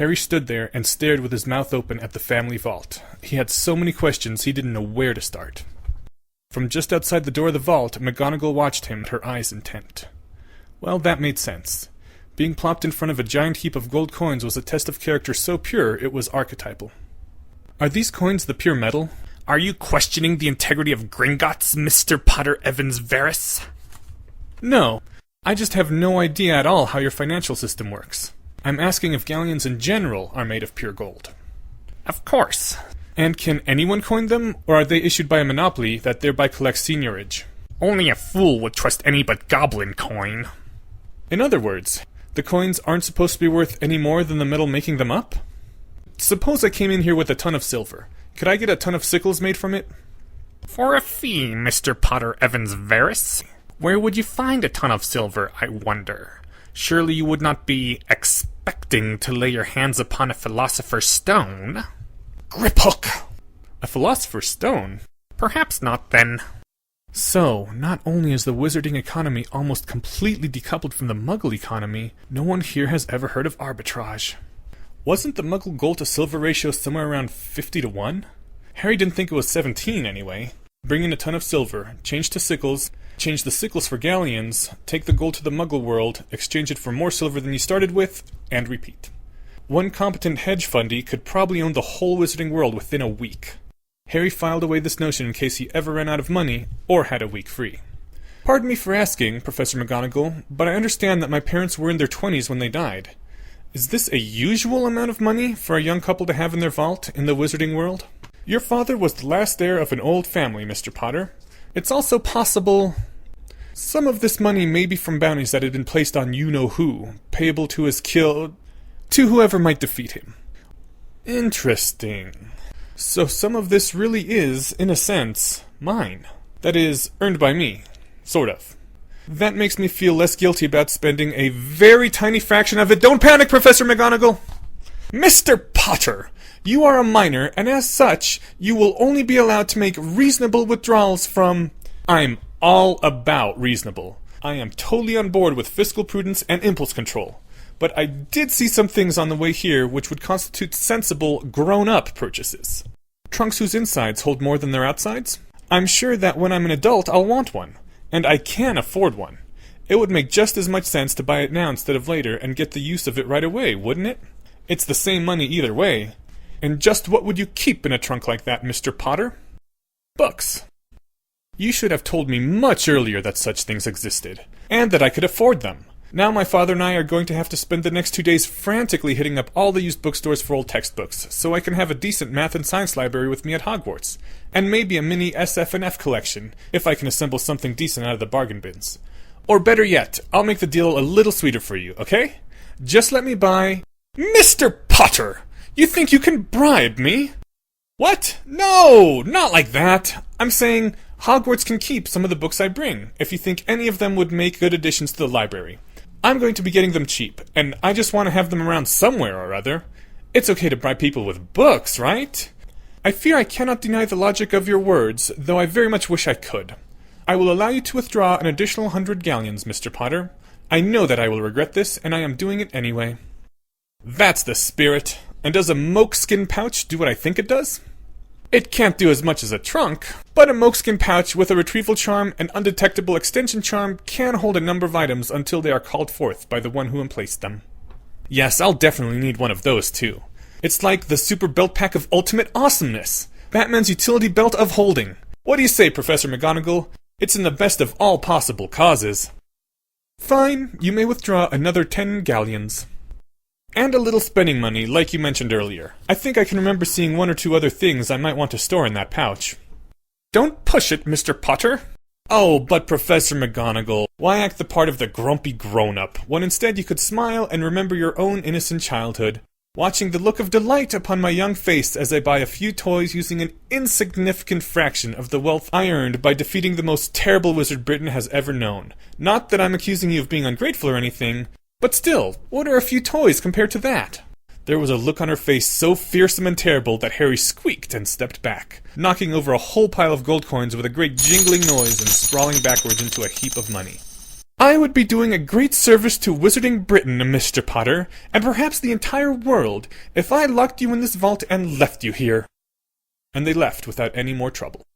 Harry stood there and stared with his mouth open at the family vault. He had so many questions he didn't know where to start. From just outside the door of the vault, McGonagall watched him, her eyes intent. Well, that made sense. Being plopped in front of a giant heap of gold coins was a test of character so pure it was archetypal. Are these coins the pure metal? Are you questioning the integrity of Gringotts, Mr. Potter Evans Varys? No, I just have no idea at all how your financial system works. I'm asking if galleons in general are made of pure gold. Of course. And can anyone coin them, or are they issued by a monopoly that thereby collects seigniorage? Only a fool would trust any but goblin coin. In other words, the coins aren't supposed to be worth any more than the metal making them up? Suppose I came in here with a ton of silver. Could I get a ton of sickles made from it? For a fee, Mr. Potter Evans Varys. Where would you find a ton of silver, I wonder? Surely you would not be expecting to lay your hands upon a philosopher's stone? Griphook! A philosopher's stone? Perhaps not, then. So, not only is the wizarding economy almost completely decoupled from the Muggle economy, no one here has ever heard of arbitrage. Wasn't the Muggle gold to silver ratio somewhere around 50-1? Harry didn't think it was 17 anyway. Bring in a ton of silver, change to sickles, change the sickles for galleons, take the gold to the Muggle world, exchange it for more silver than you started with, and repeat. One competent hedge fundy could probably own the whole wizarding world within a week. Harry filed away this notion in case he ever ran out of money, or had a week free. Pardon me for asking, Professor McGonagall, but I understand that my parents were in their 20s when they died. Is this a usual amount of money for a young couple to have in their vault in the wizarding world? Your father was the last heir of an old family, Mr. Potter. It's also possible some of this money may be from bounties that had been placed on you-know-who, payable to his to whoever might defeat him. Interesting. So some of this really is, in a sense, mine. That is, earned by me. Sort of. That makes me feel less guilty about spending a very tiny fraction of it. Don't panic, Professor McGonagall! Mr. Potter! You are a minor, and as such, you will only be allowed to make reasonable withdrawals from... I'm all about reasonable. I am totally on board with fiscal prudence and impulse control. But I did see some things on the way here which would constitute sensible, grown-up purchases. Trunks whose insides hold more than their outsides? I'm sure that when I'm an adult I'll want one. And I can afford one. It would make just as much sense to buy it now instead of later and get the use of it right away, wouldn't it? It's the same money either way. And just what would you keep in a trunk like that, Mr. Potter? Books. You should have told me much earlier that such things existed, and that I could afford them. Now my father and I are going to have to spend the next 2 days frantically hitting up all the used bookstores for old textbooks, so I can have a decent math and science library with me at Hogwarts, and maybe a mini SF&F collection, if I can assemble something decent out of the bargain bins. Or better yet, I'll make the deal a little sweeter for you, okay? Just let me buy... Mr. Potter! You think you can bribe me? What? No! Not like that! I'm saying Hogwarts can keep some of the books I bring, if you think any of them would make good additions to the library. I'm going to be getting them cheap, and I just want to have them around somewhere or other. It's okay to bribe people with books, right? I fear I cannot deny the logic of your words, though I very much wish I could. I will allow you to withdraw an additional 100 galleons, Mr. Potter. I know that I will regret this, and I am doing it anyway. That's the spirit. And does a mokeskin pouch do what I think it does? It can't do as much as a trunk, but a mokeskin pouch with a retrieval charm and undetectable extension charm can hold a number of items until they are called forth by the one who emplaced them. Yes, I'll definitely need one of those too. It's like the super belt pack of ultimate awesomeness. Batman's utility belt of holding. What do you say, Professor McGonagall? It's in the best of all possible causes. Fine, you may withdraw another 10 galleons. And a little spending money, like you mentioned earlier. I think I can remember seeing 1 or 2 other things I might want to store in that pouch. Don't push it, Mr. Potter. Oh, but Professor McGonagall, why act the part of the grumpy grown-up, when instead you could smile and remember your own innocent childhood, watching the look of delight upon my young face as I buy a few toys using an insignificant fraction of the wealth I earned by defeating the most terrible wizard Britain has ever known. Not that I'm accusing you of being ungrateful or anything, but still, what are a few toys compared to that? There was a look on her face so fearsome and terrible that Harry squeaked and stepped back, knocking over a whole pile of gold coins with a great jingling noise and sprawling backwards into a heap of money. I would be doing a great service to Wizarding Britain, Mr. Potter, and perhaps the entire world, if I locked you in this vault and left you here." And they left without any more trouble.